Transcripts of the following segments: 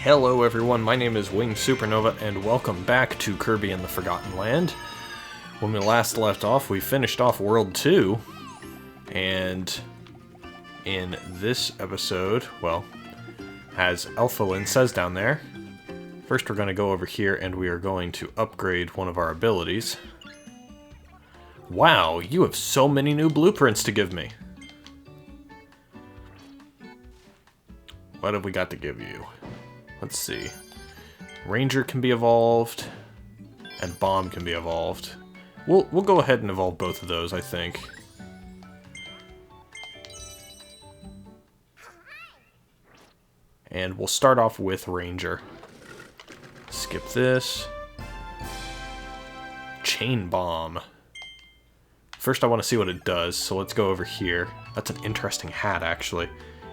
Hello everyone, my name is Winged Supernova, and welcome back to Kirby and the Forgotten Land. When we last left off, we finished off World 2, and in this episode, well, as Elphalin says down there, first we're going to go over here and we are going to upgrade one of our abilities. Wow, you have so many new blueprints to give me. What have we got to give you? Let's see. Ranger can be evolved, and Bomb can be evolved. We'll go ahead and evolve both of those, I think. And we'll start off with Ranger. Skip this. Chain Bomb. First I want to see what it does, so let's go over here. That's an interesting hat, actually.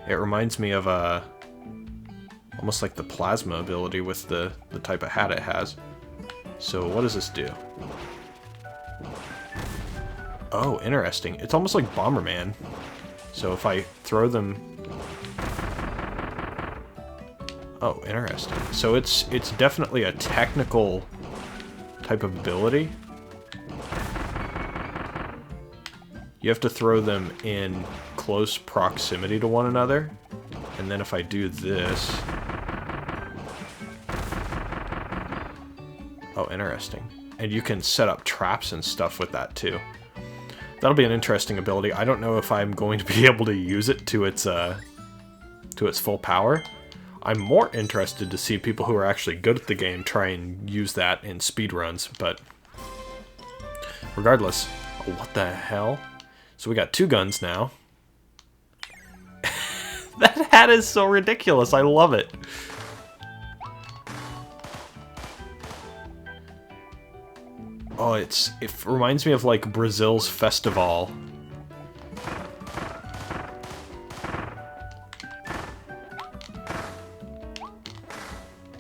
It reminds me of almost like the plasma ability with the type of hat it has. So what does this do? Oh, interesting. It's almost like Bomberman. So if I throw them... Oh, interesting. So it's definitely a technical type of ability. You have to throw them in close proximity to one another. And then if I do this... Oh, interesting. And you can set up traps and stuff with that too. That'll be an interesting ability. I don't know if I'm going to be able to use it to its full power. I'm more interested to see people who are actually good at the game try and use that in speedruns, but regardless. Oh, what the hell? So we got two guns now. That hat is so ridiculous. I love it. Oh, it reminds me of like Brazil's festival.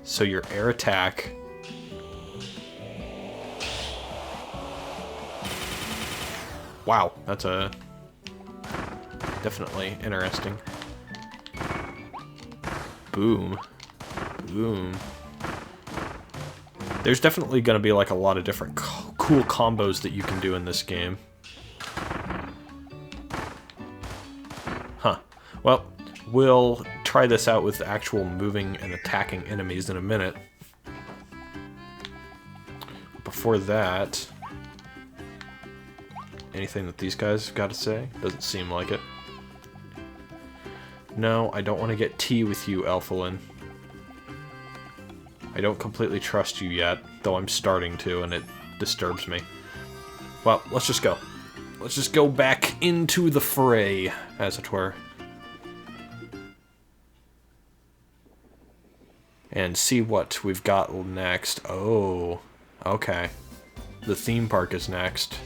So your air attack. Wow, that's definitely interesting. Boom. Boom. There's definitely going to be like a lot of different cool combos that you can do in this game. Huh. Well, we'll try this out with actual moving and attacking enemies in a minute. Before that, anything that these guys got to say? Doesn't seem like it. No, I don't want to get tea with you, Elphalin. I don't completely trust you yet, though I'm starting to, and it disturbs me. Well, let's just go. Let's just go back into the fray, as it were. And see what we've got next. Oh, okay. The theme park is next.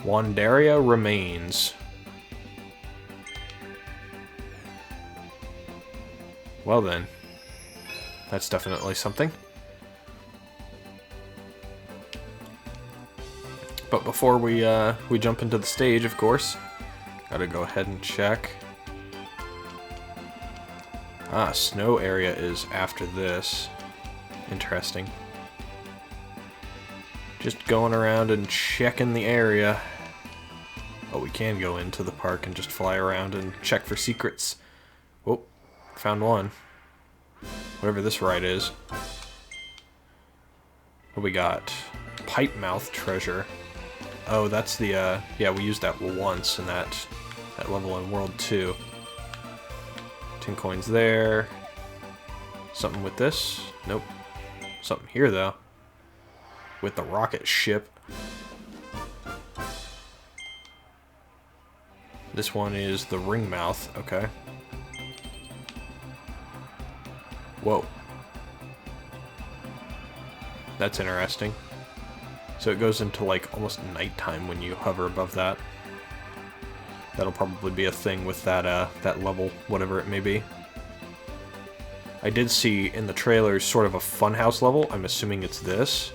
Wandaria Remains. Well then. That's definitely something. But before we jump into the stage, of course, gotta go ahead and check. Ah, snow area is after this. Interesting. Just going around and checking the area. Oh, we can go into the park and just fly around and check for secrets. Oh, found one. Whatever this ride is. What we got? Pipe Mouth Treasure. Oh, that's the, yeah, we used that once in that level in World 2. 10 coins there. Something with this? Nope. Something here, though. With the rocket ship. This one is the ring mouth. Okay. Whoa. That's interesting. So it goes into like almost nighttime when you hover above that. That'll probably be a thing with that that level, whatever it may be. I did see in the trailers sort of a funhouse level. I'm assuming it's this,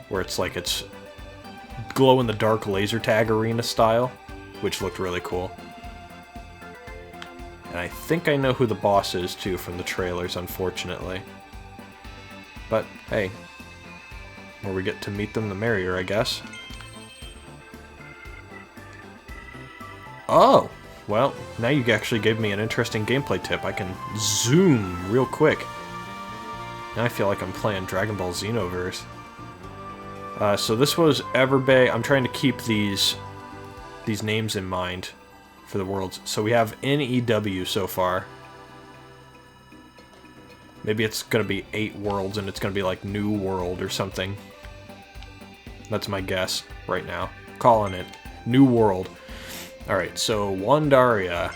where it's like it's glow-in-the-dark laser tag arena style, which looked really cool. And I think I know who the boss is, too, from the trailers, unfortunately. But, hey, the more we get to meet them, the merrier, I guess. Oh! Well, now you actually gave me an interesting gameplay tip. I can zoom real quick. Now I feel like I'm playing Dragon Ball Xenoverse. So this was Everbay. I'm trying to keep these names in mind for the worlds. So we have NEW so far. Maybe it's going to be 8 worlds and it's going to be like New World or something. That's my guess right now. Calling it New World. Alright, so Wandaria.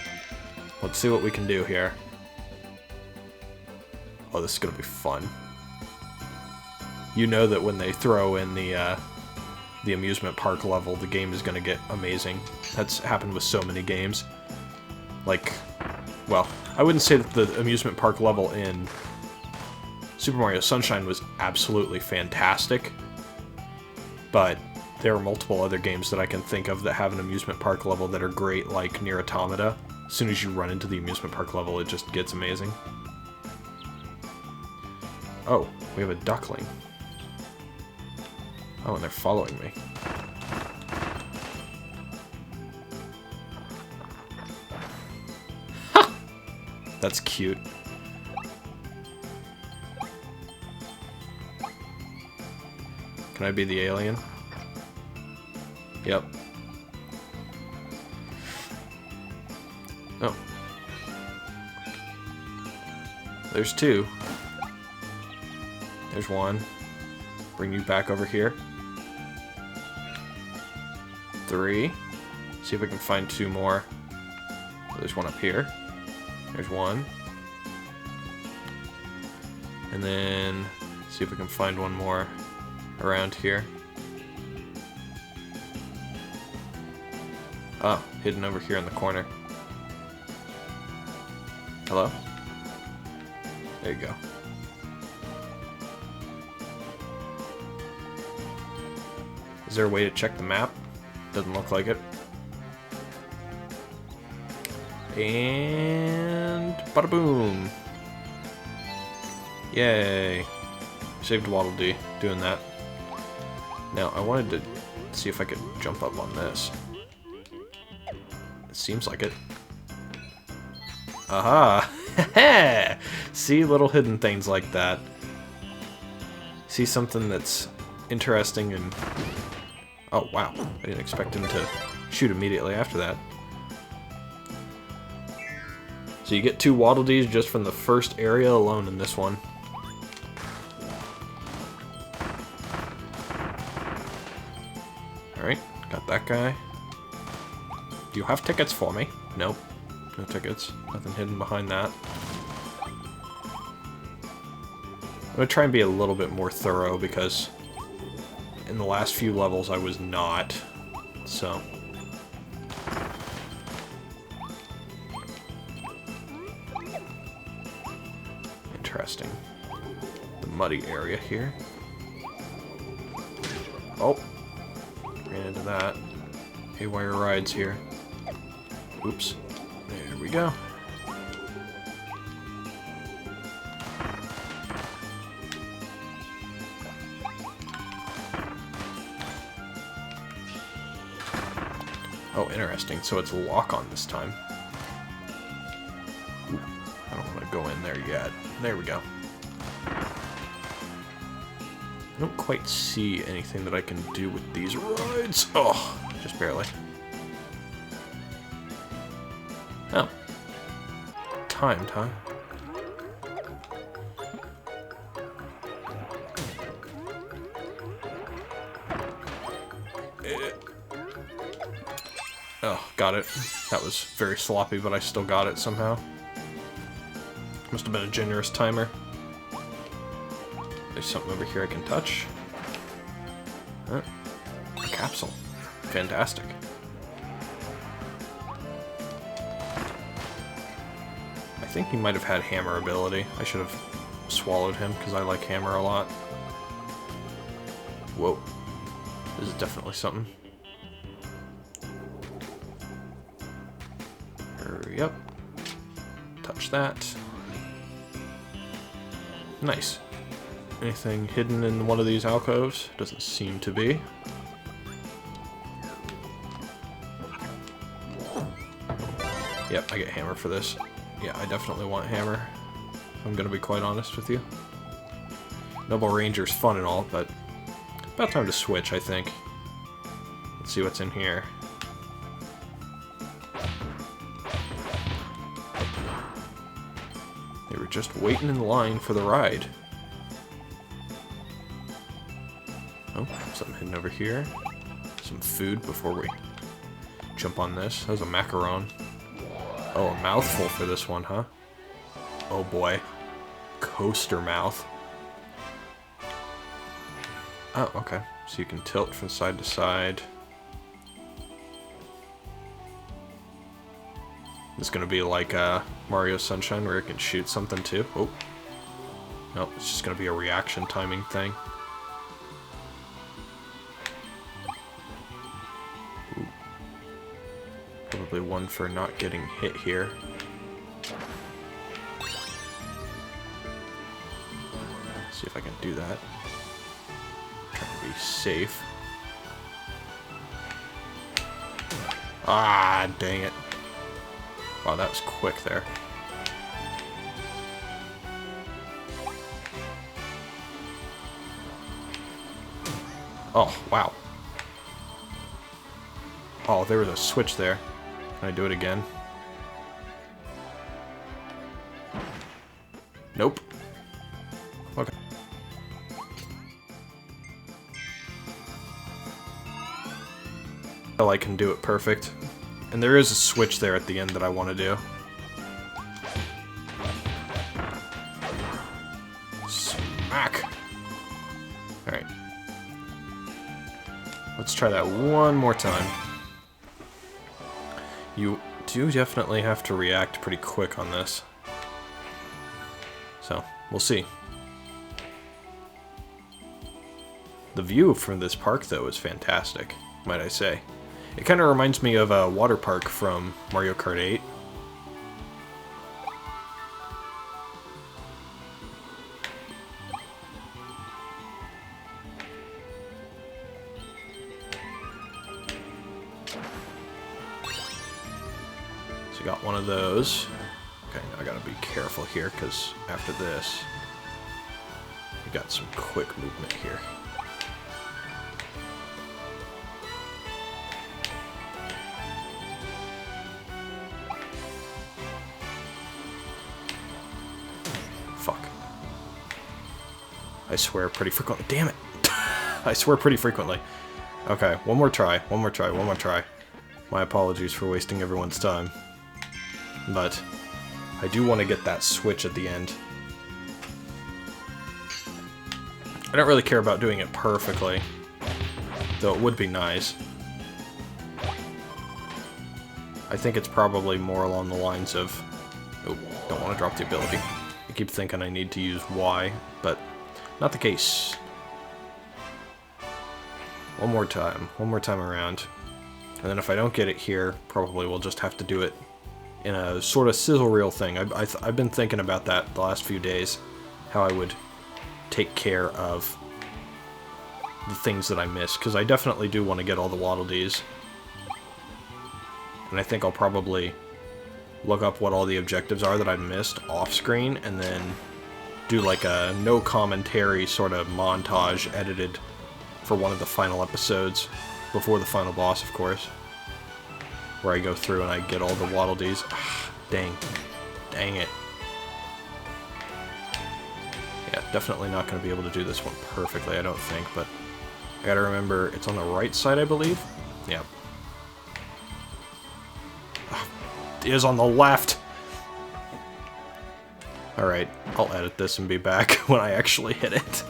Let's see what we can do here. Oh, this is going to be fun. You know that when they throw in the amusement park level, the game is going to get amazing. That's happened with so many games. Like, well, I wouldn't say that the amusement park level in Super Mario Sunshine was absolutely fantastic, but there are multiple other games that I can think of that have an amusement park level that are great, like Nier Automata. As soon as you run into the amusement park level, it just gets amazing. Oh, we have a duckling. Oh, and they're following me. Ha! That's cute. Can I be the alien? Yep. Oh. There's 2. There's 1. Bring you back over here. 3. See if I can find 2 more. There's 1 up here. There's 1. And then see if we can find 1 more around here. Oh, hidden over here in the corner. Hello? There you go. Is there a way to check the map? Doesn't look like it. And bada boom. Yay. Saved Waddle Dee doing that. Now I wanted to see if I could jump up on this. It seems like it. Aha! See little hidden things like that. See something that's interesting and... Oh, wow. I didn't expect him to shoot immediately after that. So you get 2 Waddle Dees just from the first area alone in this one. Alright, got that guy. Do you have tickets for me? Nope. No tickets. Nothing hidden behind that. I'm going to try and be a little bit more thorough because in the last few levels I was not. So. Interesting. The muddy area here. Oh. Ran into that. Haywire rides here. Oops. There we go. Oh, interesting. So it's a lock-on this time. Ooh, I don't want to go in there yet. There we go. I don't quite see anything that I can do with these rides. Oh, just barely. Oh. Timed, huh? Oh, got it. That was very sloppy, but I still got it somehow. Must have been a generous timer. There's something over here I can touch. Huh? A capsule. Fantastic. I think he might have had hammer ability. I should have swallowed him because I like hammer a lot. Whoa. This is definitely something. Hurry up. that. Nice. Anything hidden in one of these alcoves? Doesn't seem to be. Yep, I get hammer for this. Yeah, I definitely want hammer. I'm gonna be quite honest with you. Double Ranger's fun and all, but about time to switch, I think. Let's see what's in here. They were just waiting in line for the ride. Oh, something hidden over here. Some food before we jump on this. That was a macaron. Oh, a mouthful for this one, huh? Oh boy. Coaster mouth. Oh, okay. So you can tilt from side to side. It's gonna be like Mario Sunshine where it can shoot something too. Oh. Nope, it's just gonna be a reaction timing thing. Ooh. Probably one for not getting hit here. Let's see if I can do that. Trying to be safe. Ah, dang it. Wow, that was quick there. Oh, wow. Oh, there was a switch there. Can I do it again? Nope. Okay. Well, I can do it perfect. And there is a switch there at the end that I want to do. Smack! Alright. Let's try that one more time. You do definitely have to react pretty quick on this. So, we'll see. The view from this park, though, is fantastic, might I say. It kind of reminds me of a water park from Mario Kart 8. So you got one of those. Okay, now I gotta be careful here, because after this, we got some quick movement here. Fuck. I swear pretty frequently. Damn it! I swear pretty frequently. Okay, one more try, one more try, one more try. My apologies for wasting everyone's time. But I do want to get that switch at the end. I don't really care about doing it perfectly, though it would be nice. I think it's probably more along the lines of... Oh, don't want to drop the ability. I keep thinking I need to use Y, but not the case. One more time around. And then if I don't get it here, probably we'll just have to do it in a sort of sizzle reel thing. I've been thinking about that the last few days, how I would take care of the things that I miss, because I definitely do want to get all the Waddle Dees. And I think I'll probably look up what all the objectives are that I missed off screen, and then do like a no commentary sort of montage edited for one of the final episodes, before the final boss, of course, where I go through and I get all the Waddle Dees. Ah, dang. Dang it. Yeah, definitely not going to be able to do this one perfectly, I don't think, but I gotta remember it's on the right side, I believe? Yeah. It is on the left! Alright, I'll edit this and be back when I actually hit it.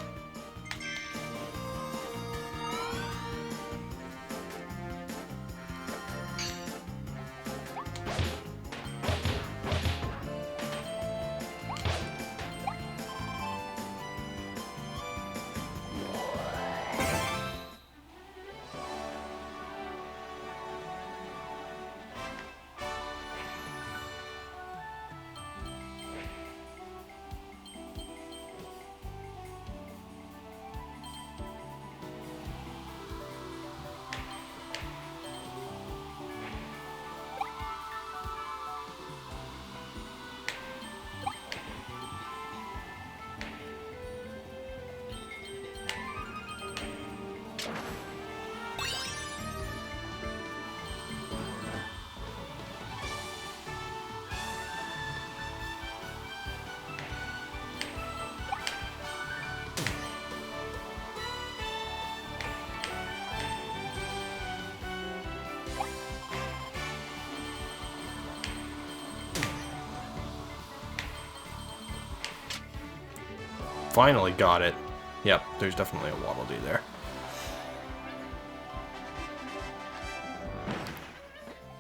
finally got it. Yep, there's definitely a Waddle Dee there.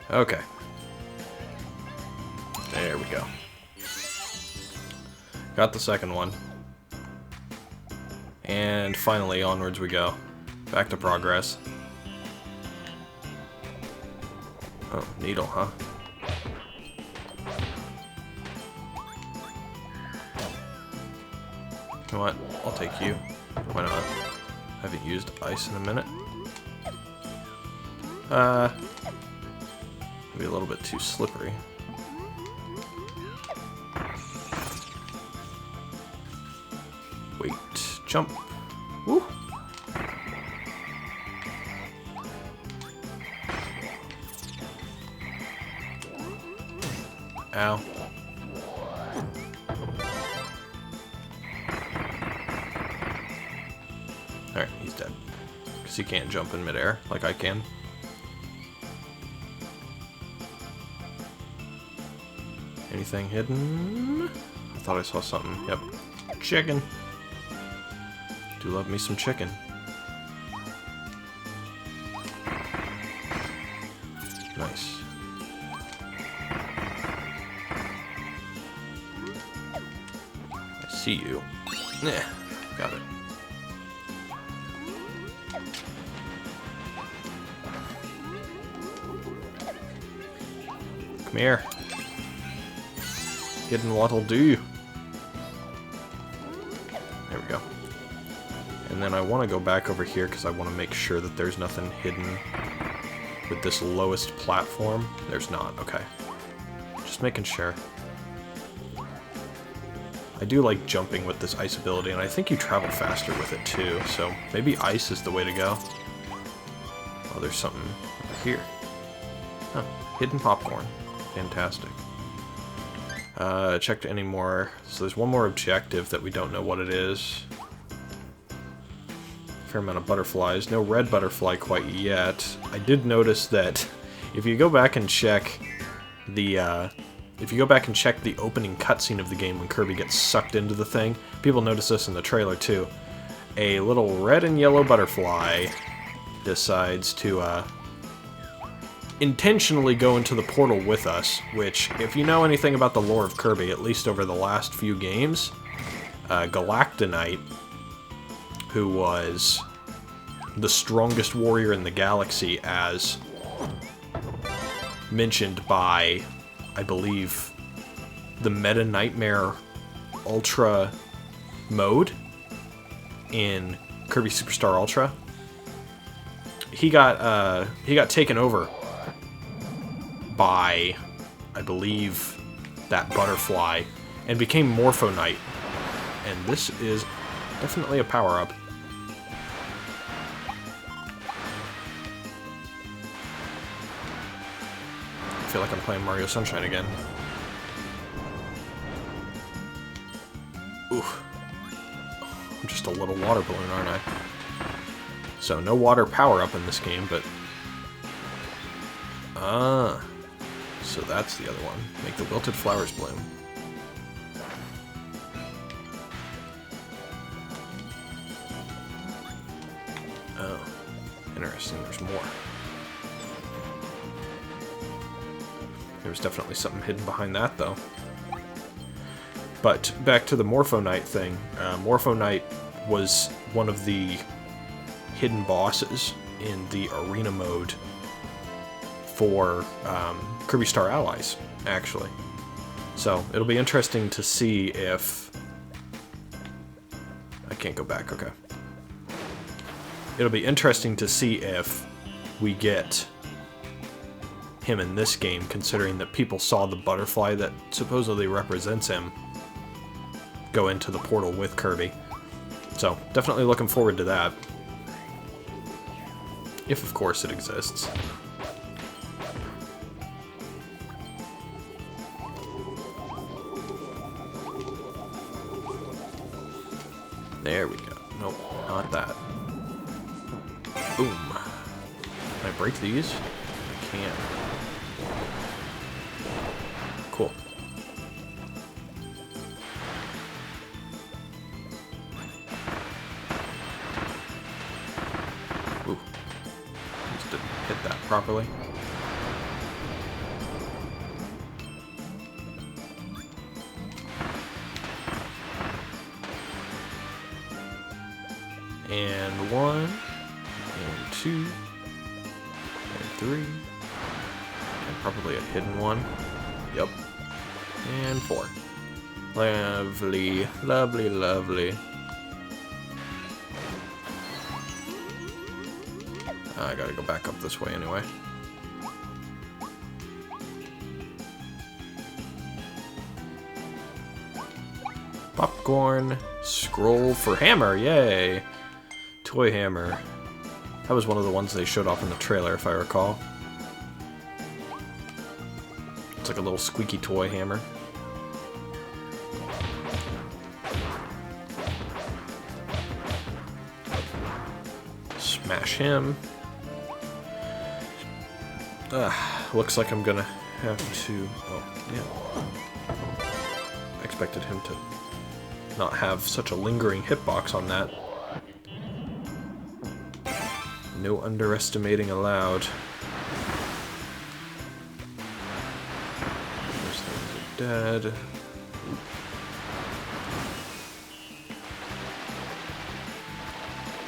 Okay. There we go. Got the second one. And finally, onwards we go. Back to progress. Oh, needle, huh? You know what? I'll take you. Why not? Haven't used ice in a minute. Maybe a little bit too slippery. Wait, jump. Woo! Ow. Alright, he's dead. Because he can't jump in midair like I can. Anything hidden? I thought I saw something. Yep. Chicken. Do love me some chicken. Nice. I see you. Nah, got it. Come here. Hidden what'll do. There we go. And then I want to go back over here because I want to make sure that there's nothing hidden with this lowest platform. There's not. Okay. Just making sure. I do like jumping with this ice ability, and I think you travel faster with it too, so maybe ice is the way to go. Oh, there's something over here. Huh. Hidden popcorn. Fantastic. Checked any more. So there's one more objective that we don't know what it is. Fair amount of butterflies. No red butterfly quite yet. I did notice that if you go back and check the opening cutscene of the game when Kirby gets sucked into the thing, people notice this in the trailer too. A little red and yellow butterfly decides to intentionally go into the portal with us, which, if you know anything about the lore of Kirby, at least over the last few games, Galactonite, who was the strongest warrior in the galaxy, as mentioned by, I believe, the Meta Nightmare Ultra mode in Kirby Superstar Ultra, he got taken over by, I believe, that butterfly, and became Morpho Knight. And this is definitely a power-up. I feel like I'm playing Mario Sunshine again. Oof. I'm just a little water balloon, aren't I? So, no water power-up in this game, but... so that's the other one. Make the wilted flowers bloom. Oh. Interesting, there's more. There's definitely something hidden behind that, though. But back to the Morpho Knight thing. Morpho Knight was one of the hidden bosses in the arena mode for Kirby Star Allies, actually. So it'll be interesting to see if... I can't go back, okay. It'll be interesting to see if we get him in this game, considering that people saw the butterfly that supposedly represents him go into the portal with Kirby. So, definitely looking forward to that. If, of course, it exists. There we go. Nope, not that. Boom. Can I break these? I can. Cool. properly. And 1, and 2, and 3, and probably a hidden one. Yep. And 4. Lovely, lovely, lovely. I gotta go back up this way anyway. Popcorn. Scroll for hammer, yay! Toy hammer. That was one of the ones they showed off in the trailer, if I recall. It's like a little squeaky toy hammer. Smash him. Looks like I'm gonna have to... Oh, yeah. I expected him to not have such a lingering hitbox on that. No underestimating allowed. Those things are dead.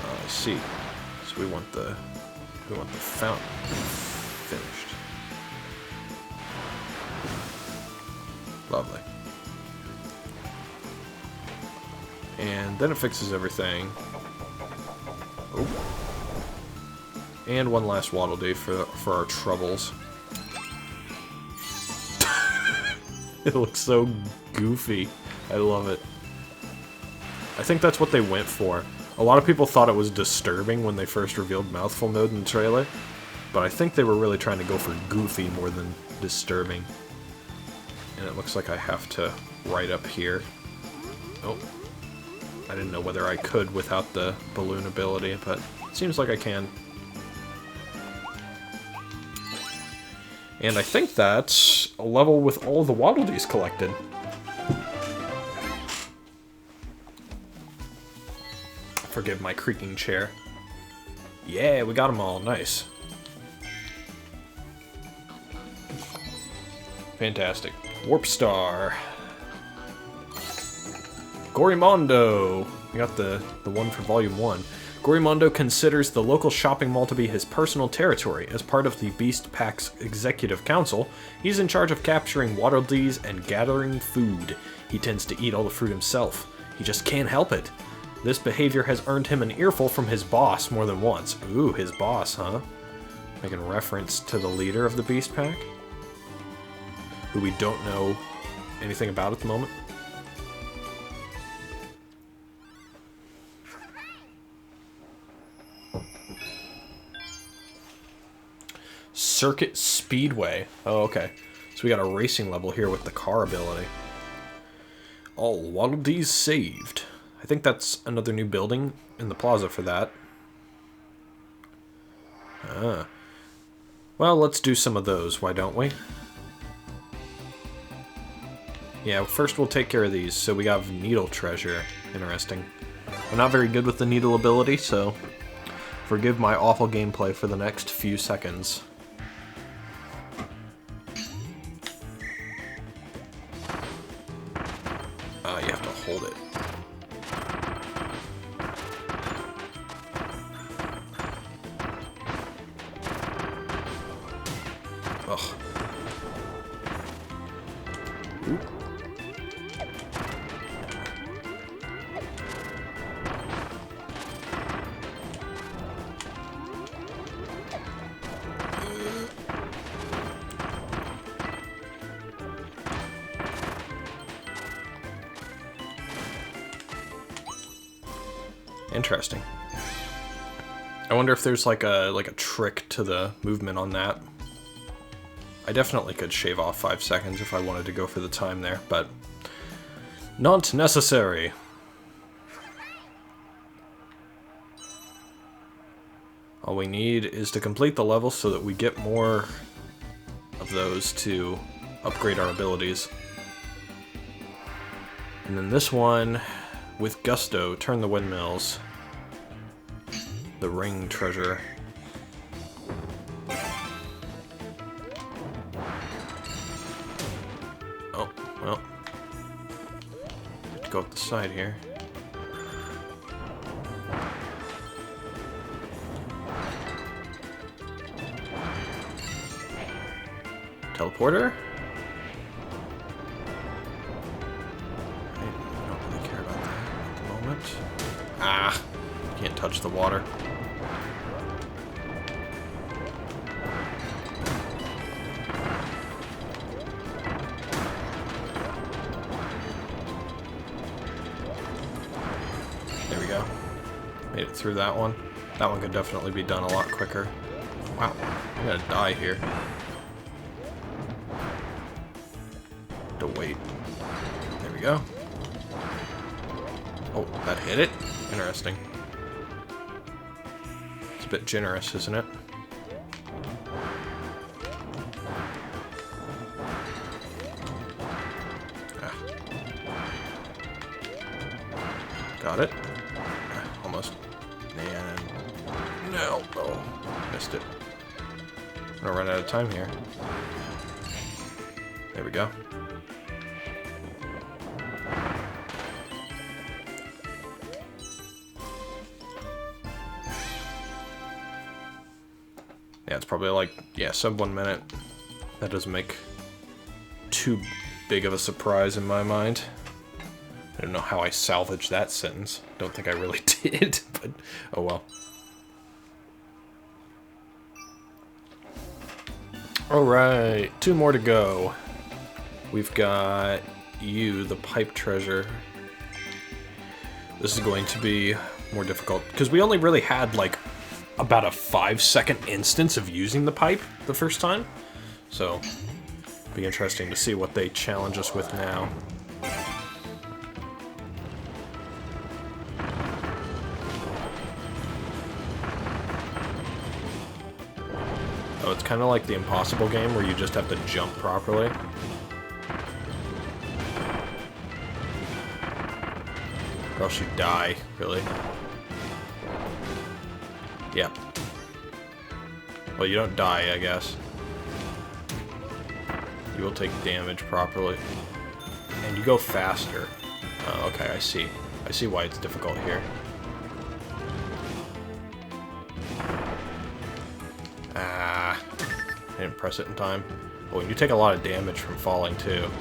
I see. So we want the fountain finished. Lovely. And then it fixes everything. Oh. And one last Waddle Dee for our troubles. It looks so goofy. I love it. I think that's what they went for. A lot of people thought it was disturbing when they first revealed Mouthful Mode in the trailer, but I think they were really trying to go for goofy more than disturbing. And it looks like I have to right up here. Oh. I didn't know whether I could without the balloon ability, but it seems like I can. And I think that's a level with all the Waddle Dees collected. Forgive my creaking chair. Yeah, we got them all. Nice. Fantastic. Warp Star. Gorimondo! We got the one for Volume 1. Gorimondo considers the local shopping mall to be his personal territory. As part of the Beast Pack's Executive Council, he's in charge of capturing Waddle Dees and gathering food. He tends to eat all the fruit himself. He just can't help it. This behavior has earned him an earful from his boss more than once. Ooh, his boss, huh? Making reference to the leader of the Beast Pack, who we don't know anything about at the moment. Circuit Speedway. Oh, okay. So we got a racing level here with the car ability. All Waddle Dees saved. I think that's another new building in the plaza for that. Well, let's do some of those, why don't we? Yeah, first we'll take care of these. So we have Needle Treasure. Interesting. I'm not very good with the Needle ability, so forgive my awful gameplay for the next few seconds. You have to hold it. Ugh. Oop. Interesting. I wonder if there's like a trick to the movement on that. I definitely could shave off 5 seconds if I wanted to go for the time there, but not necessary. All we need is to complete the level so that we get more of those to upgrade our abilities. And then this one, with Gusto, turn the windmills. The ring treasure. to go up the side here. Teleporter? I don't really care about that at the moment. Ah! Can't touch the water. There we go. Made it through that one. That one could definitely be done a lot quicker. Wow, I'm gonna die here. To wait. There we go. Oh, that hit it? Interesting. It's a bit generous, isn't it? Ah. Got it. Ah, almost. And no. Oh, missed it. I'm gonna run out of time here. There we go. Yeah, it's probably like, yeah, sub 1 minute. That doesn't make too big of a surprise in my mind. I don't know how I salvaged that sentence. Don't think I really did, but oh well. Alright, 2 more to go. We've got you, the pipe treasure. This is going to be more difficult, because we only really had like about a 5-second instance of using the pipe the first time. So, it'll be interesting to see what they challenge us with now. Oh, it's kind of like the Impossible game where you just have to jump properly. Or else you die, really. Yep. Well, you don't die, I guess. You will take damage properly. And you go faster. Oh, okay, I see. I see why it's difficult here. Ah. I didn't press it in time. Oh, and you take a lot of damage from falling, too.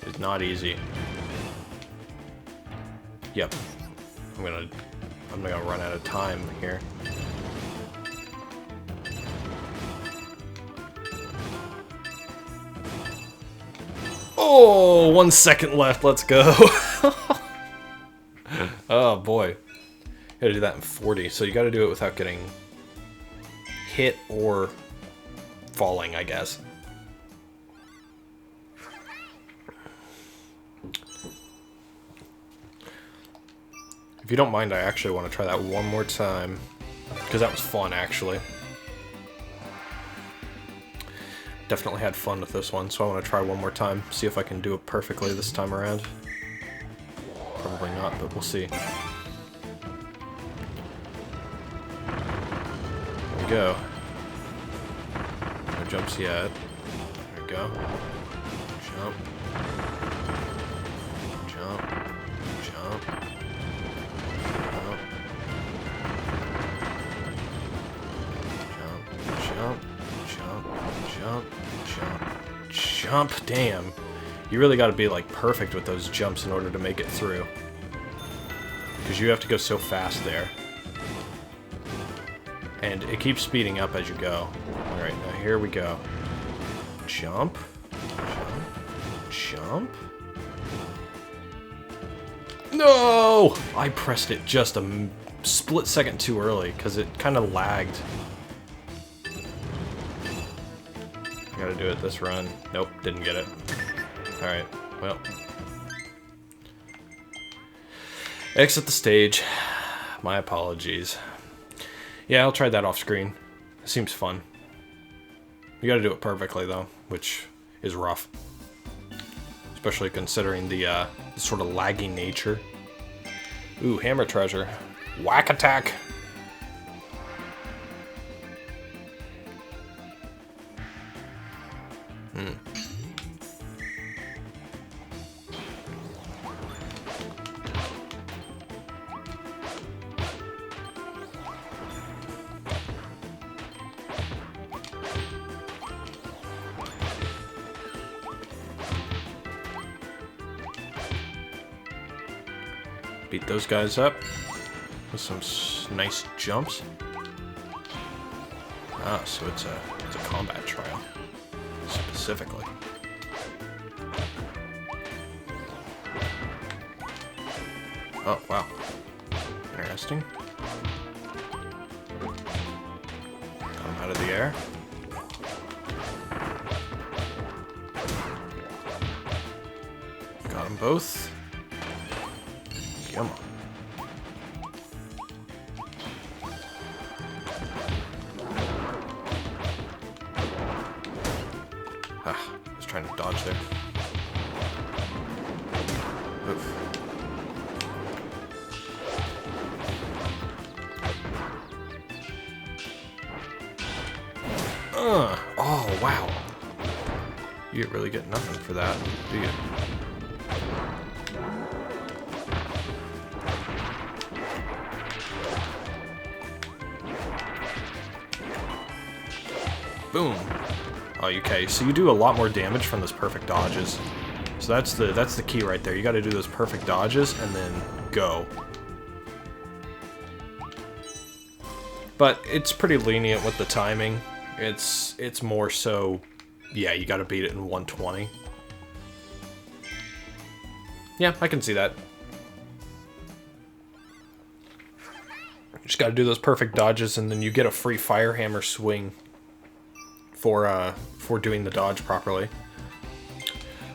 It's not easy. Yep. I'm gonna run out of time here. Oh, 1 second left. Let's go. Oh boy, gotta do that in 40. So you gotta do it without getting hit or falling, I guess. If you don't mind, I actually want to try that one more time, because that was fun, actually. Definitely had fun with this one, so I want to try one more time, see if I can do it perfectly this time around. Probably not, but we'll see. There we go. No jumps yet. There we go. Jump. Jump. Jump. Jump. Damn. You really gotta be like perfect with those jumps in order to make it through. Because you have to go so fast there. And it keeps speeding up as you go. Alright, now here we go. Jump. Jump. Jump. No! I pressed it just a split second too early because it kind of lagged. Gotta do it this run. Nope, didn't get it. Alright, well. Exit the stage. My apologies. Yeah, I'll try that off screen. It seems fun. You gotta do it perfectly, though, which is rough. Especially considering the sort of laggy nature. Ooh, hammer treasure. Whack attack! Beat those guys up with some nice jumps. Ah, so it's a combat trial, specifically. Oh, wow. Interesting. Got him out of the air. Got them both. Come on. Ah, I was trying to dodge there. Oof. Oh, wow. You really get nothing for that, do you? Boom. Oh, okay, so you do a lot more damage from those perfect dodges. So that's the key right there. You got to do those perfect dodges and then go. But it's pretty lenient with the timing. It's more so, yeah, you got to beat it in 120. Yeah, I can see that. Just got to do those perfect dodges, and then you get a free fire hammer swing for doing the dodge properly.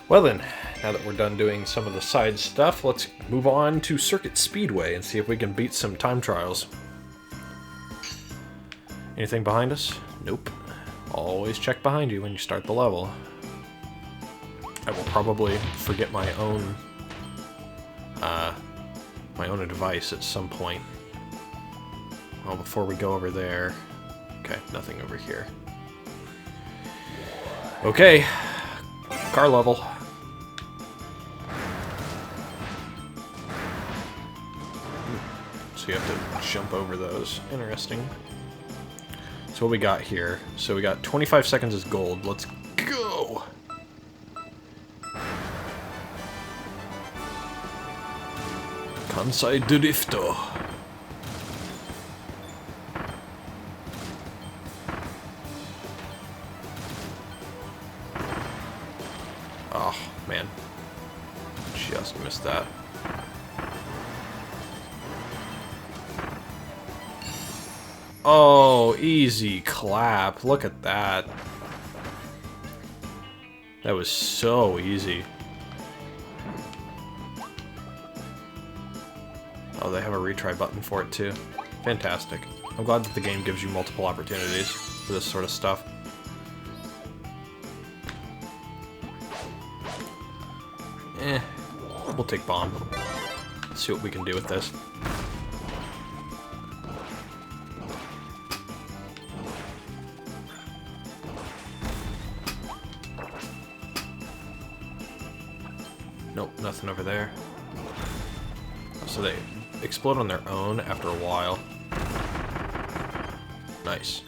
Well then, now that we're done doing some of the side stuff, let's move on to Circuit Speedway and see if we can beat some time trials. Anything behind us? Nope. Always check behind you when you start the level. I will probably forget my own advice at some point. Well, before we go over there... Okay, nothing over here. Okay, car level. So you have to jump over those. Interesting. So what we got here? So we got 25 seconds as gold. Let's go! Kansai Drifto. Oh, man. Just missed that. Oh, easy clap. Look at that. That was so easy. Oh, they have a retry button for it too. Fantastic. I'm glad that the game gives you multiple opportunities for this sort of stuff. We'll take bomb. Let's see what we can do with this. Nope, nothing over there. So they explode on their own after a while. Nice.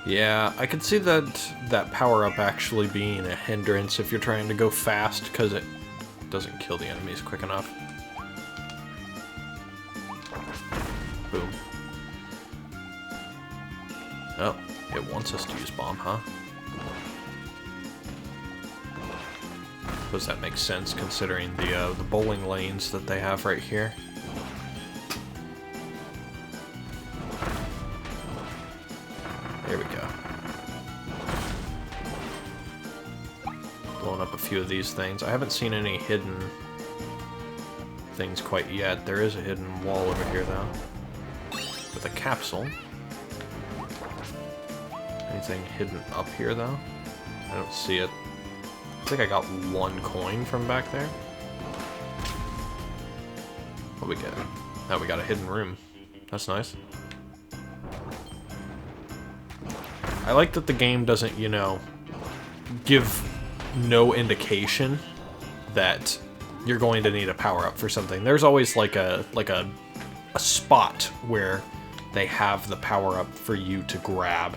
Yeah, I could see that power-up actually being a hindrance if you're trying to go fast, because it doesn't kill the enemies quick enough. Boom. Oh, it wants us to use bomb, huh? Suppose that makes sense considering the bowling lanes that they have right here. There we go. Blowing up a few of these things. I haven't seen any hidden things quite yet. There is a hidden wall over here, though. With a capsule. Anything hidden up here, though? I don't see it. I think I got one coin from back there. What we get? Oh, we got a hidden room. That's nice. I like that the game doesn't, you know, give no indication that you're going to need a power-up for something. There's always like a spot where they have the power-up for you to grab.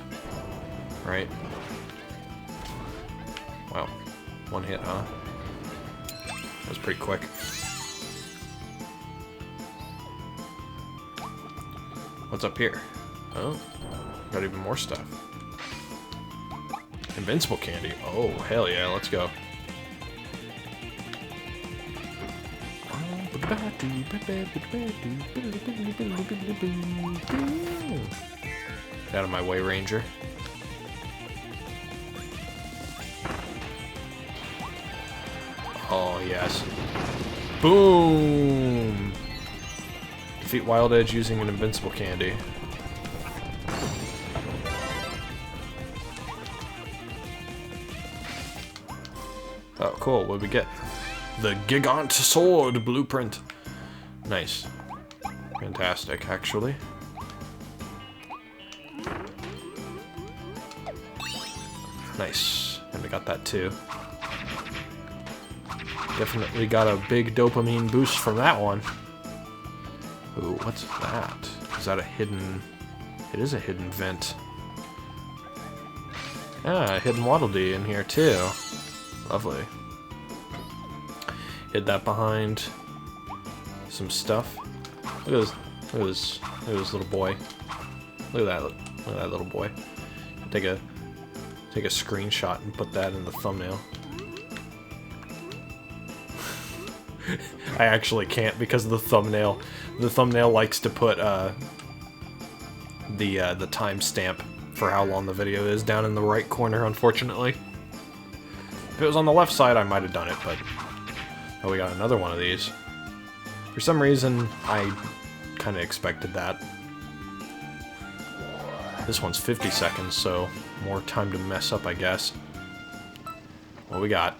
Right? Wow. One hit, huh? That was pretty quick. What's up here? Oh, got even more stuff. Invincible candy. Oh, hell yeah, let's go. Get out of my way, Ranger. Oh, yes. Boom! Defeat Wild Edge using an invincible candy. Oh, cool. What did we get? The Gigant Sword Blueprint. Nice. Fantastic, actually. Nice. And we got that too. Definitely got a big dopamine boost from that one. Ooh, what's that? Is that a hidden... It is a hidden vent. Ah, a hidden Waddle Dee in here too. Lovely. Hid that behind some stuff. Look at this little boy. Look at that little boy. Take a screenshot and put that in the thumbnail. I actually can't because of the thumbnail. The thumbnail likes to put the timestamp for how long the video is down in the right corner, unfortunately. If it was on the left side, I might have done it, but... Oh, we got another one of these. For some reason, I kind of expected that. This one's 50 seconds, so more time to mess up, I guess. What we got?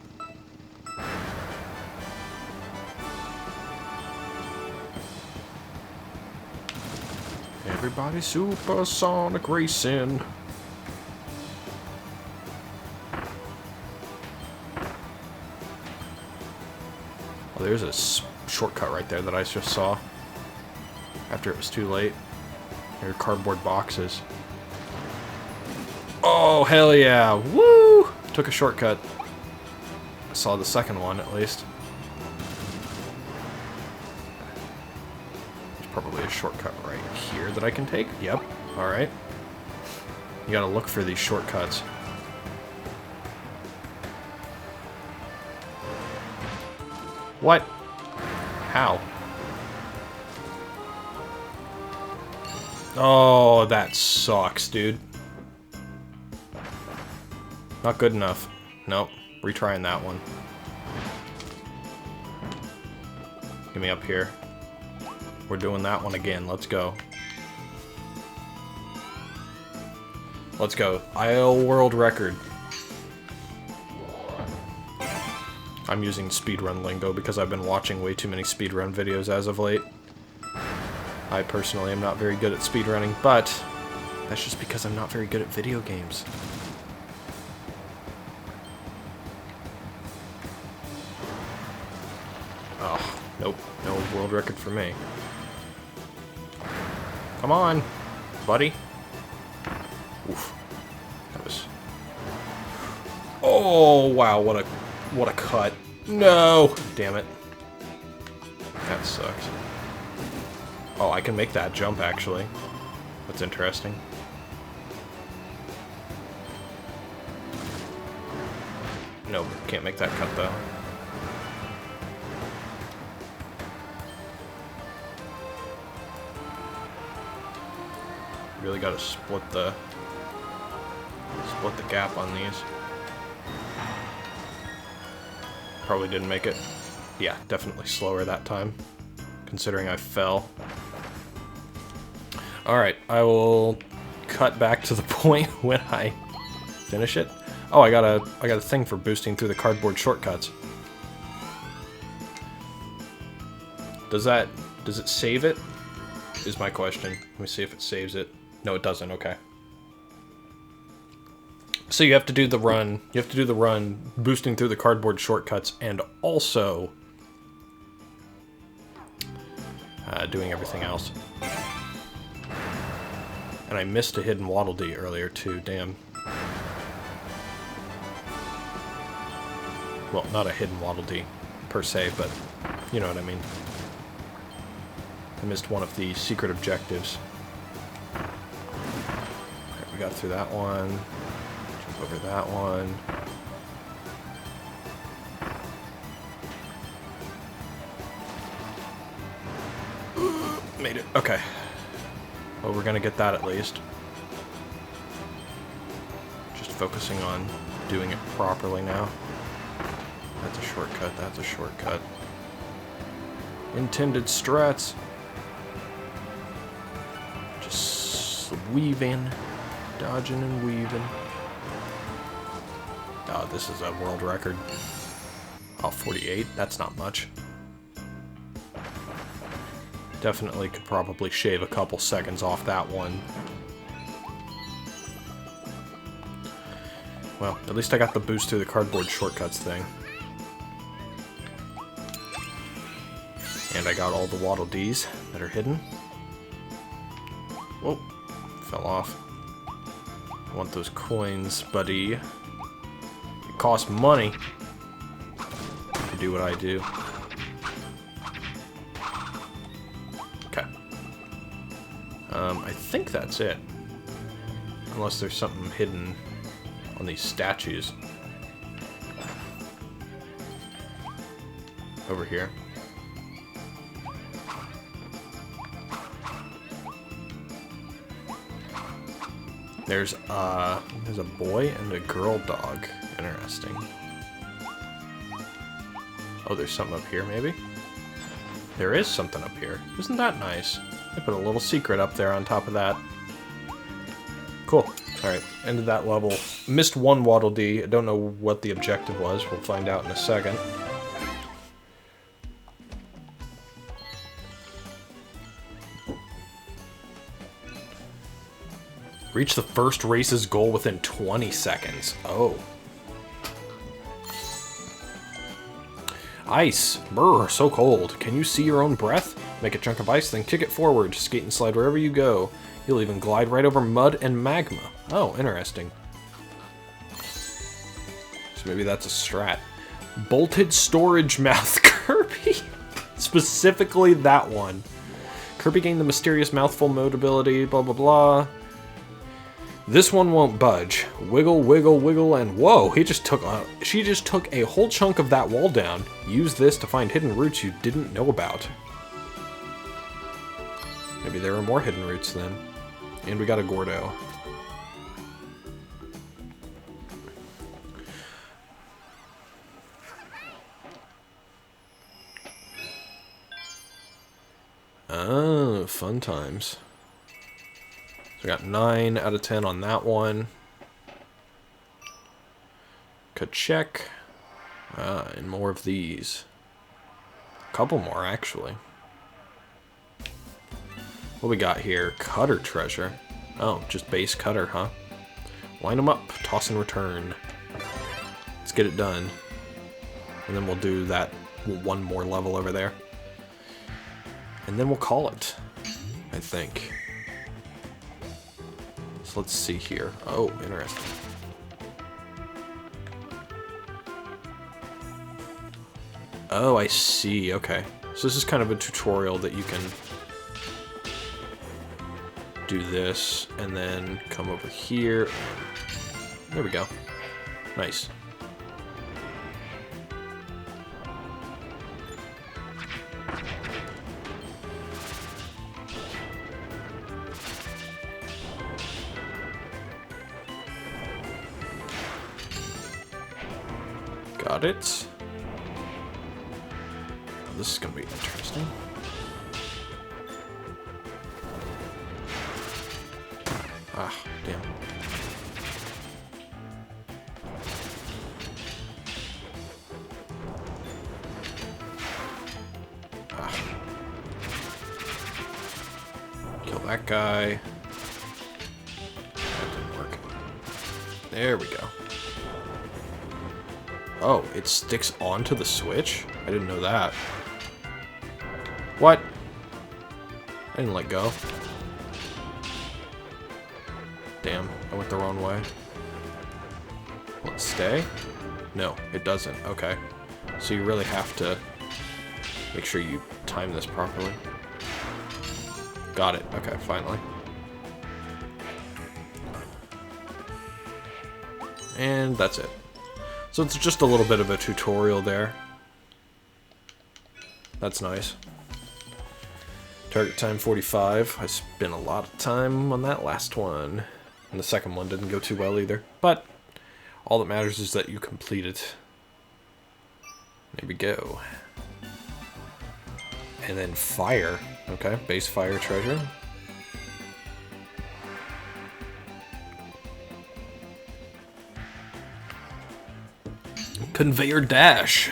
Everybody supersonic racing. Oh, there's a shortcut right there that I just saw. After it was too late. There are cardboard boxes. Oh, hell yeah! Woo! Took a shortcut. I saw the second one, at least. There's probably a shortcut right here that I can take. Yep. Alright. You gotta look for these shortcuts. What? How? Oh, that sucks, dude. Not good enough. Nope. Retrying that one. Get me up here. We're doing that one again. Let's go. Let's go. IL world record. I'm using speedrun lingo because I've been watching way too many speedrun videos as of late. I personally am not very good at speedrunning, but that's just because I'm not very good at video games. Oh, nope. No world record for me. Come on, buddy. Oof. That was... Oh, wow, what a cut. No! Damn it. That sucks. Oh, I can make that jump, actually. That's interesting. No, can't make that cut, though. Really gotta split the gap on these. Probably didn't make it. Yeah, definitely slower that time, considering I fell. Alright, I will cut back to the point when I finish it. Oh, I got a thing for boosting through the cardboard shortcuts. Does it save it? Is my question. Let me see if it saves it. No, it doesn't. Okay. So you have to do the run. You have to do the run, boosting through the cardboard shortcuts, and also doing everything else. And I missed a hidden Waddle Dee earlier too, damn. Well, not a hidden Waddle Dee per se, but you know what I mean. I missed one of the secret objectives. Alright, we got through that one. Jump over that one. Made it. Okay. Well, we're gonna get that at least. Just focusing on doing it properly now. That's a shortcut, that's a shortcut. Intended strats. Just weaving, dodging and weaving. Oh, this is a world record. Oh, 48, that's not much. Definitely could probably shave a couple seconds off that one. Well, at least I got the boost through the cardboard shortcuts thing. And I got all the Waddle Dees that are hidden. Whoa, fell off. I want those coins, buddy. It costs money to do what I do. Okay. I think that's it. Unless there's something hidden on these statues. Over here. There's a boy and a girl dog. Interesting. Oh, there's something up here, maybe? There is something up here. Isn't that nice? I put a little secret up there on top of that. Cool. Alright, ended that level. Missed one Waddle Dee. I don't know what the objective was. We'll find out in a second. Reach the first race's goal within 20 seconds. Oh. Ice. Brr, so cold. Can you see your own breath? Make a chunk of ice, then kick it forward. Skate and slide wherever you go. You'll even glide right over mud and magma. Oh, interesting. So maybe that's a strat. Bolted storage mouth Kirby. Specifically that one. Kirby gained the mysterious mouthful mode ability, blah blah blah. This one won't budge. Wiggle, wiggle, wiggle, and whoa! She just took a whole chunk of that wall down. Use this to find hidden roots you didn't know about. Maybe there are more hidden roots then. And we got a Gordo. Oh, fun times. So we got 9 out of 10 on that one. Could check. And more of these. A couple more, actually. What we got here? Cutter treasure. Oh, just base cutter, huh? Line them up. Toss and return. Let's get it done. And then we'll do that one more level over there. And then we'll call it, I think. So let's see here. Oh, interesting. Oh, I see. Okay. So this is kind of a tutorial that you can do this and then come over here. There we go. Nice. Got it. Oh, this is gonna be interesting. Ah, damn. Ah. Kill that guy. That didn't work. There we go. Oh, it sticks onto the switch? I didn't know that. What? I didn't let go. Damn, I went the wrong way. Will it stay? No, it doesn't. Okay. So you really have to make sure you time this properly. Got it. Okay, finally. And that's it. So it's just a little bit of a tutorial there. That's nice. Target time 45. I spent a lot of time on that last one. And the second one didn't go too well either. But all that matters is that you complete it. There we go. And then fire. Okay, base fire treasure. Conveyor dash.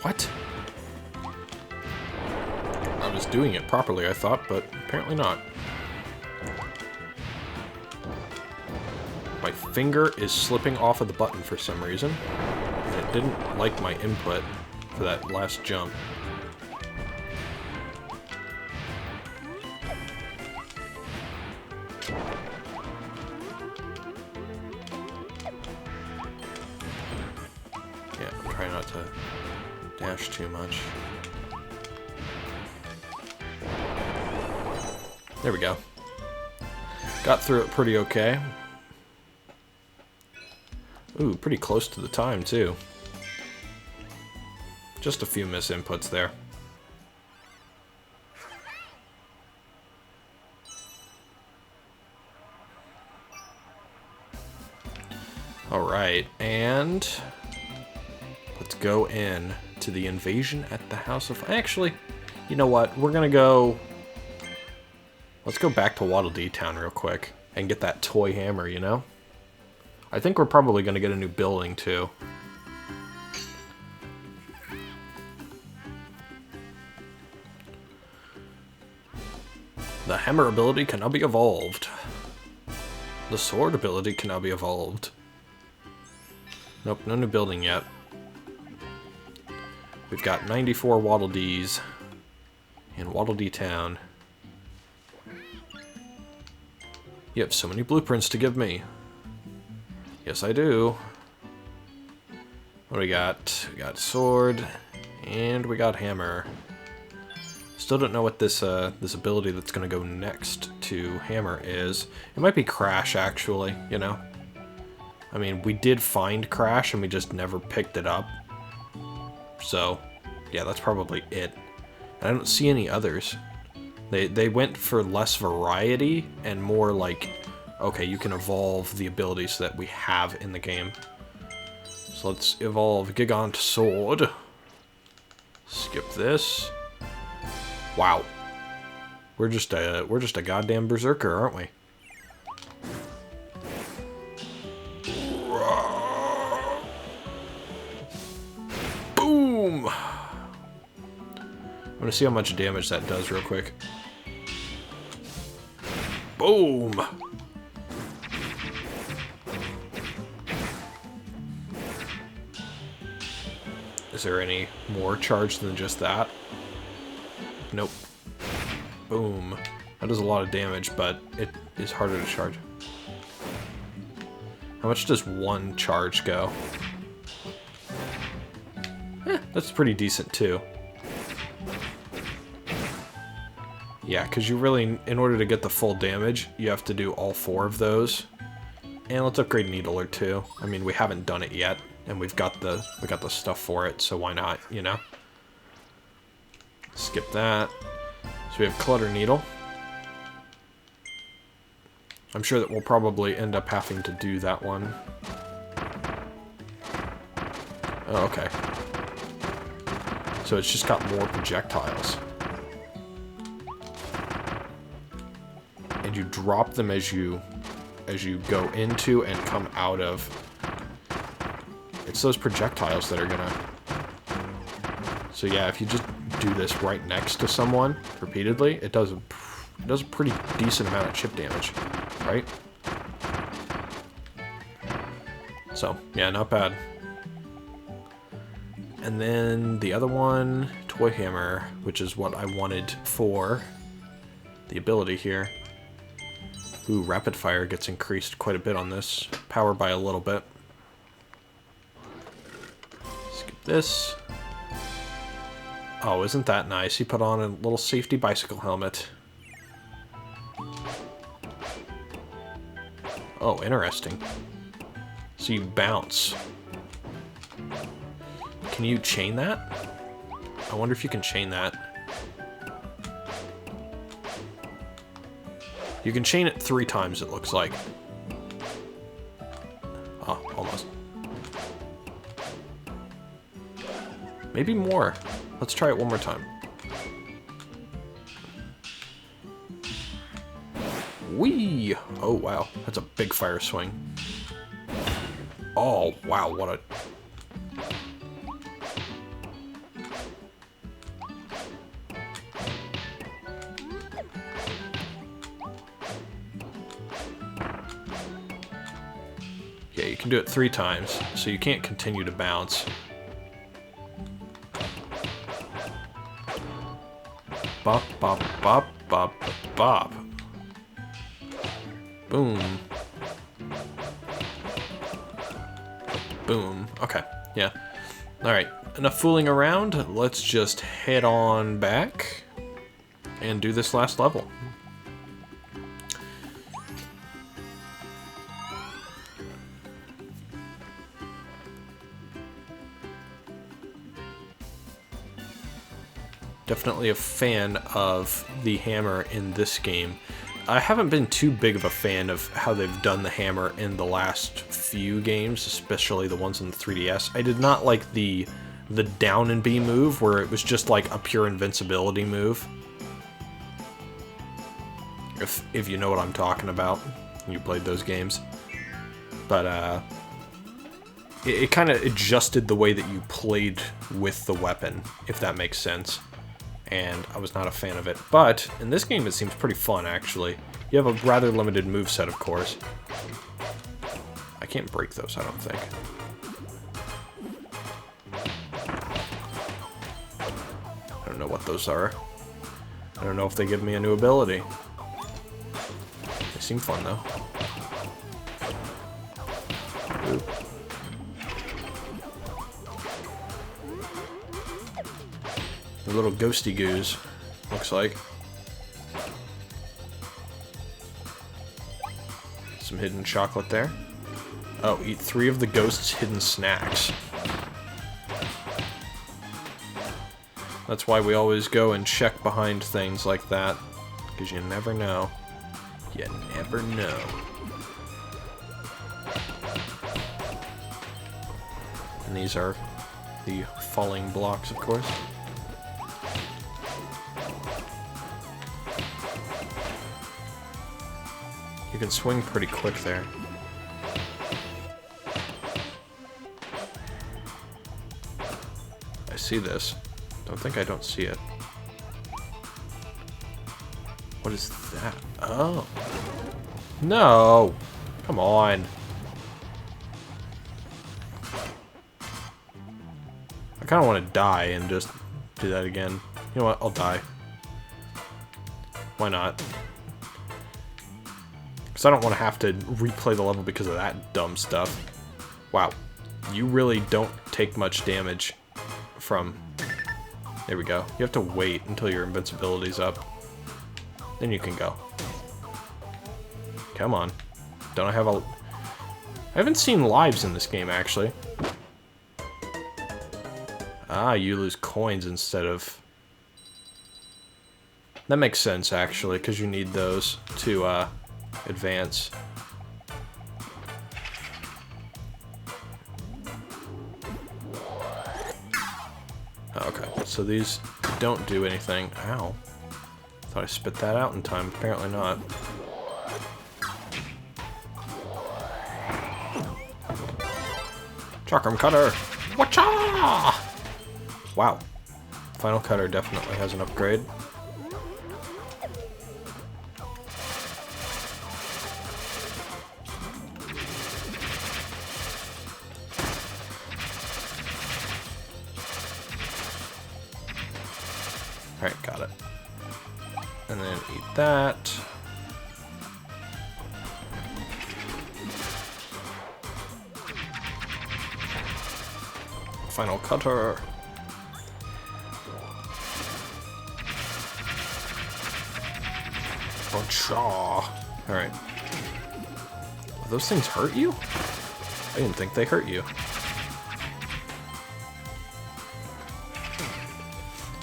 What? I was doing it properly, I thought, but apparently not. My finger is slipping off of the button for some reason, and it didn't like my input for that last jump. Yeah, try not to dash too much. There we go. Got through it pretty okay. Ooh, pretty close to the time, too. Just a few misinputs there. Alright, and let's go in to the invasion at the House of... Actually, you know what? We're gonna go... Let's go back to Waddle Dee Town real quick and get that toy hammer, you know? I think we're probably gonna get a new building, too. The hammer ability can now be evolved. The sword ability can now be evolved. Nope, no new building yet. We've got 94 Waddle Dees in Waddle Dee Town. You have so many blueprints to give me. Yes, I do. What do we got? We got sword, and we got hammer. Still don't know what this this ability that's gonna go next to hammer is. It might be crash, actually. You know. I mean, we did find crash, and we just never picked it up. So, yeah, that's probably it. And I don't see any others. They went for less variety and more like, okay, you can evolve the abilities that we have in the game. So let's evolve Gigant Sword. Skip this. Wow. We're just a goddamn berserker, aren't we? Boom! I'm gonna see how much damage that does real quick. Boom! Is there any more charge than just that? Nope. Boom. That does a lot of damage, but it is harder to charge. How much does one charge go? That's pretty decent too. Yeah, because you really, in order to get the full damage, you have to do all 4 of those. And let's upgrade Needler too. I mean, we haven't done it yet, and we got the stuff for it, so why not, you know? Skip that. So we have Clutter Needle. I'm sure that we'll probably end up having to do that one. Oh, okay. So it's just got more projectiles. And you drop them as you go into and come out of. It's those projectiles that are gonna... So yeah, if you just do this right next to someone repeatedly, it does a pretty decent amount of chip damage, right? So, yeah, not bad. And then the other one, Toy Hammer, which is what I wanted for the ability here. Ooh, Rapid Fire gets increased quite a bit on this. Power by a little bit. Skip this. Oh, isn't that nice? He put on a little safety bicycle helmet. Oh, interesting. So you bounce. Can you chain that? I wonder if you can chain that. You can chain it 3 times, it looks like. Oh, almost. Maybe more. Let's try it one more time. Whee! Oh, wow. That's a big fire swing. Oh, wow, what a... Yeah, you can do it 3 times, so you can't continue to bounce. Bop, bop, bop, bop, bop. Boom. Boom. Okay, yeah. Alright, enough fooling around. Let's just head on back and do this last level. Definitely a fan of the hammer in this game. I haven't been too big of a fan of how they've done the hammer in the last few games, especially the ones on the 3DS. I did not like the down and B move, where it was just like a pure invincibility move. If you know what I'm talking about, you played those games. But it kind of adjusted the way that you played with the weapon, if that makes sense. And I was not a fan of it. But in this game, it seems pretty fun, actually. You have a rather limited moveset, of course. I can't break those, I don't think. I don't know what those are. I don't know if they give me a new ability. They seem fun, though. Ooh. A little ghosty goos, looks like. Some hidden chocolate there. Oh, eat 3 of the ghost's hidden snacks. That's why we always go and check behind things like that. Because you never know. You never know. And these are the falling blocks, of course. You can swing pretty quick there. I see this. Don't think I don't see it. What is that? Oh. No! Come on. I kind of want to die and just do that again. You know what? I'll die. Why not? Because I don't want to have to replay the level because of that dumb stuff. Wow. You really don't take much damage from... There we go. You have to wait until your invincibility's up. Then you can go. Come on. Don't I have a... I haven't seen lives in this game, actually. Ah, you lose coins instead of... That makes sense, actually, because you need those to, advance. Okay, so these don't do anything. Ow. Thought I spit that out in time. Apparently not. Chakram Cutter! Wacha! Wow. Final Cutter definitely has an upgrade. Alright, got it. And then eat that. Final cutter. Alright. Those things hurt you? I didn't think they hurt you.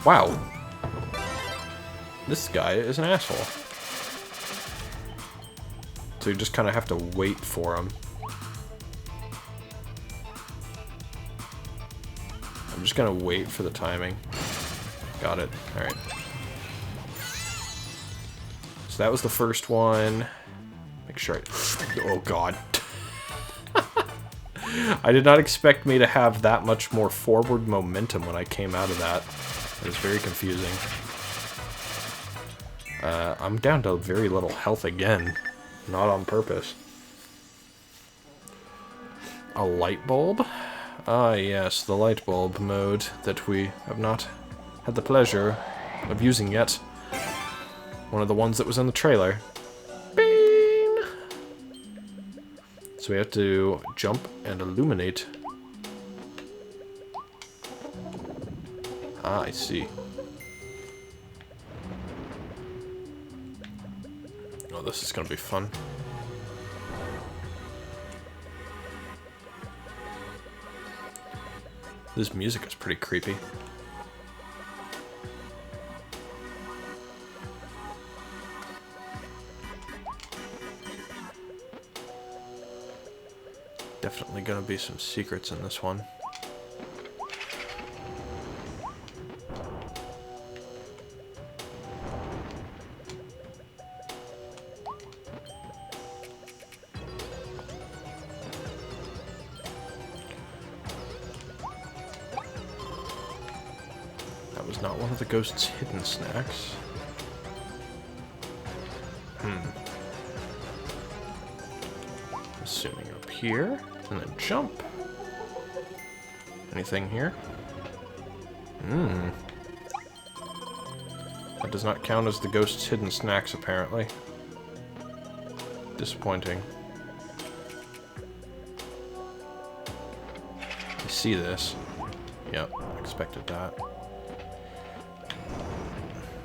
Wow. This guy is an asshole. So you just kind of have to wait for him. I'm just gonna wait for the timing. Got it. Alright. So that was the first one. Make sure I... Oh god. I did not expect me to have that much more forward momentum when I came out of that. It was very confusing. I'm down to very little health again. Not on purpose. A light bulb? Ah yes, the light bulb mode that we have not had the pleasure of using yet. One of the ones that was in the trailer. Bean! So we have to jump and illuminate. Ah, I see. Oh, this is gonna be fun. This music is pretty creepy. Definitely gonna be some secrets in this one. That was not one of the ghost's hidden snacks. Assuming up here, and then jump. Anything here? That does not count as the ghost's hidden snacks, apparently. Disappointing. I see this. Yep, expected that.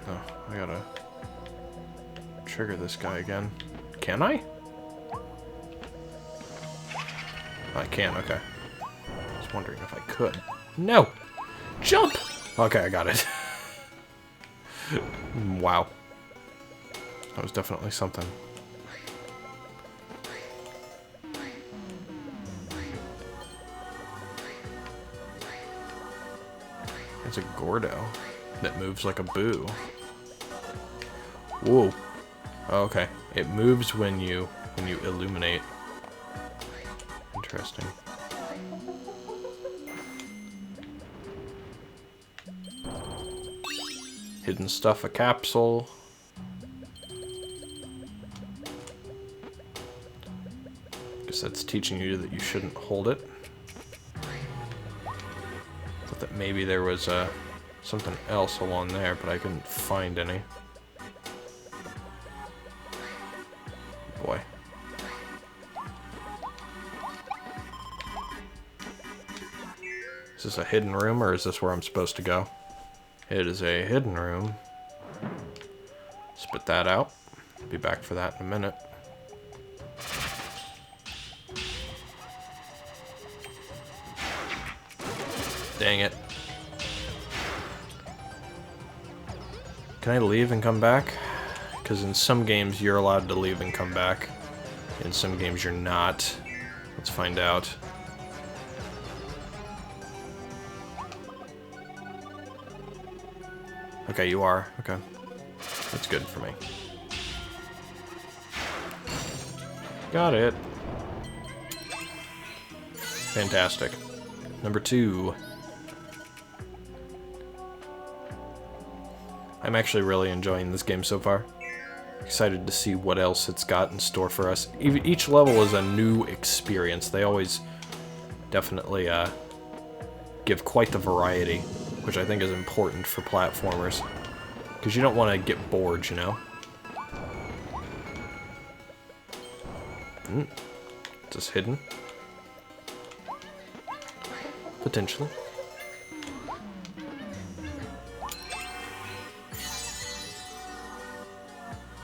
Oh, I gotta trigger this guy again. Can I? I can, okay. I was wondering if I could. No! Jump! Okay, I got it. Wow. That was definitely something. It's a Gordo that moves like a boo. Whoa. Oh, okay. It moves when you illuminate. Interesting. Hidden stuff, a capsule. Guess that's teaching you that you shouldn't hold it. Thought that maybe there was something else along there, but I couldn't find any. Boy. Is this a hidden room, or is this where I'm supposed to go? It is a hidden room. Spit that out. Be back for that in a minute. Dang it. Can I leave and come back? Because in some games you're allowed to leave and come back. In some games you're not. Let's find out. Okay, you are. Okay. That's good for me. Got it. Fantastic. Number 2. I'm actually really enjoying this game so far. Excited to see what else it's got in store for us. Each level is a new experience. They always definitely give quite the variety, which I think is important for platformers. Because you don't want to get bored, you know? Is this hidden? Potentially.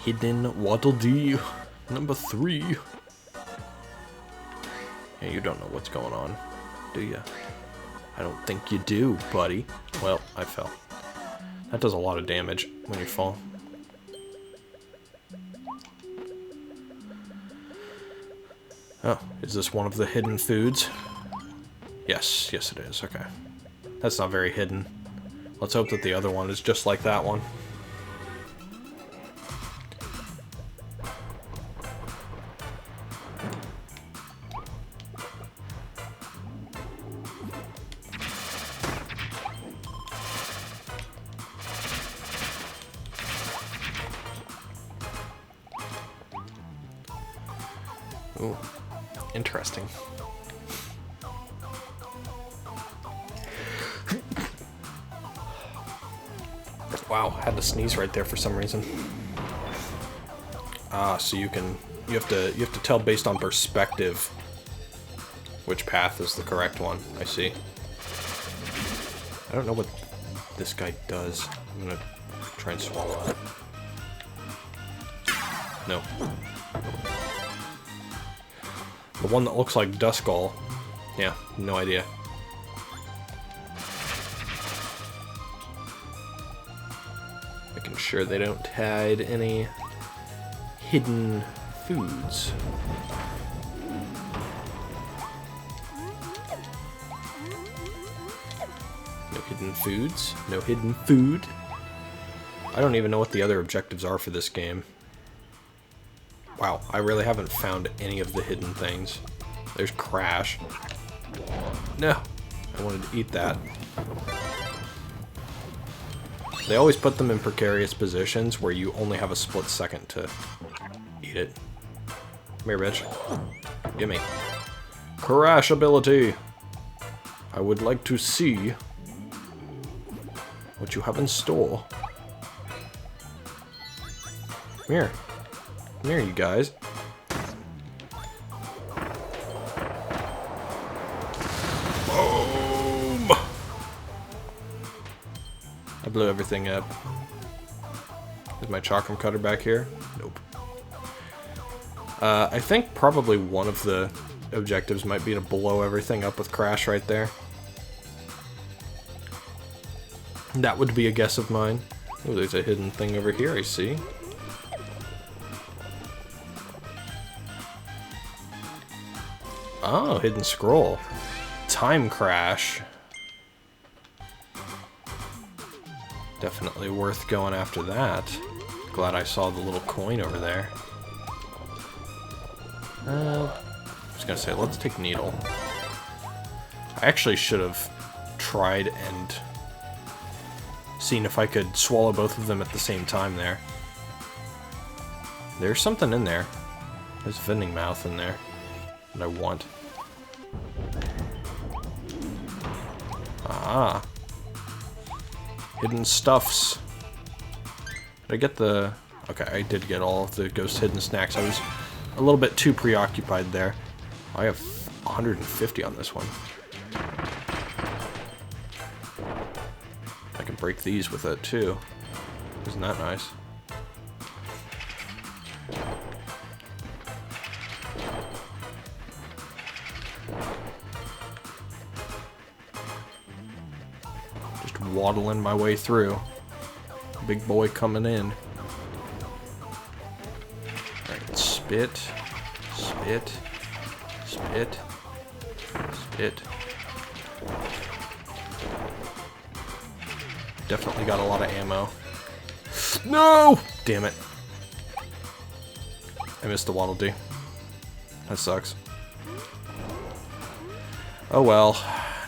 Hidden Waddle Dee number 3. Yeah, you don't know what's going on, do you? I don't think you do, buddy. Well, I fell. That does a lot of damage when you fall. Oh, is this one of the hidden foods? Yes, yes it is, okay. That's not very hidden. Let's hope that the other one is just like that one. Ooh, interesting. Wow, had to sneeze right there for some reason. Ah, so you have to tell based on perspective which path is the correct one. I see. I don't know what this guy does. I'm gonna try and swallow it. No. The one that looks like Duskull. Yeah, no idea. Making sure they don't hide any hidden foods. No hidden foods. No hidden food. I don't even know what the other objectives are for this game. Wow, I really haven't found any of the hidden things. There's Crash. No, I wanted to eat that. They always put them in precarious positions where you only have a split second to eat it. Come here, bitch. Gimme. Crash ability! I would like to see what you have in store. Come here. Come here, you guys. Boom! I blew everything up. Is my chakram cutter back here? Nope. I think probably one of the objectives might be to blow everything up with Crash right there. That would be a guess of mine. Oh, there's a hidden thing over here, I see. Oh, hidden scroll. Time Crash. Definitely worth going after that. Glad I saw the little coin over there. I was gonna say, let's take Needle. I actually should have tried and seen if I could swallow both of them at the same time there. There's something in there. There's vending mouth in there that I want. Ah. Hidden stuffs. Did I get the... Okay, I did get all of the ghost hidden snacks. I was a little bit too preoccupied there. I have 150 on this one. I can break these with it too. Isn't that nice? Just waddling my way through. Big boy coming in. Alright, spit. Spit. Spit. Spit. Definitely got a lot of ammo. No! Damn it. I missed the Waddle Dee. That sucks. Oh well.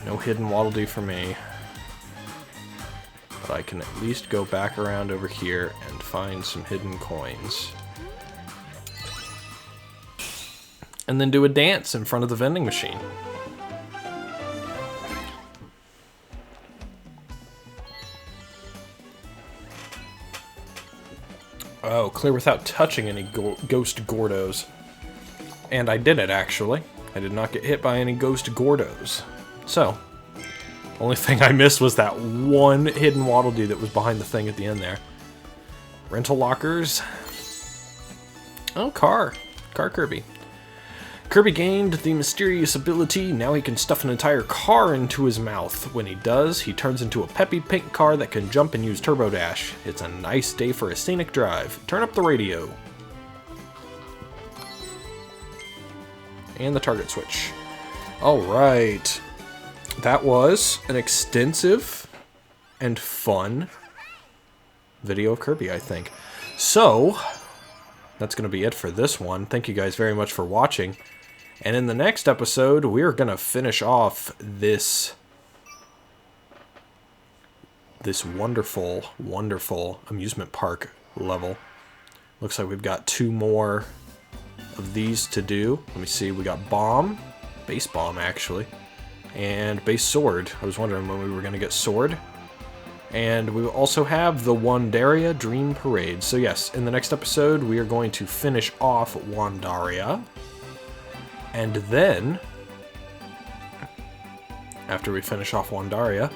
No hidden Waddle Dee for me. But I can at least go back around over here and find some hidden coins. And then do a dance in front of the vending machine. Oh, clear without touching any ghost Gordos. And I did it, actually. I did not get hit by any ghost Gordos. So, only thing I missed was that one hidden Waddle Dee that was behind the thing at the end there. Rental lockers. Oh, car. Car Kirby. Kirby gained the mysterious ability, now he can stuff an entire car into his mouth. When he does, he turns into a peppy pink car that can jump and use Turbo Dash. It's a nice day for a scenic drive. Turn up the radio. And the target switch. Alright. That was an extensive and fun video of Kirby, I think. So, that's going to be it for this one. Thank you guys very much for watching. And in the next episode, we're going to finish off this wonderful, wonderful amusement park level. Looks like we've got 2 more of these to do. Let me see, we got Bomb, Base Bomb actually, and Base Sword. I was wondering when we were going to get Sword. And we also have the Wandaria Dream Parade. So yes, in the next episode, we are going to finish off Wandaria. And then, after we finish off Wandaria,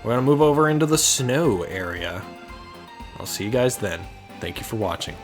we're going to move over into the snow area. I'll see you guys then. Thank you for watching.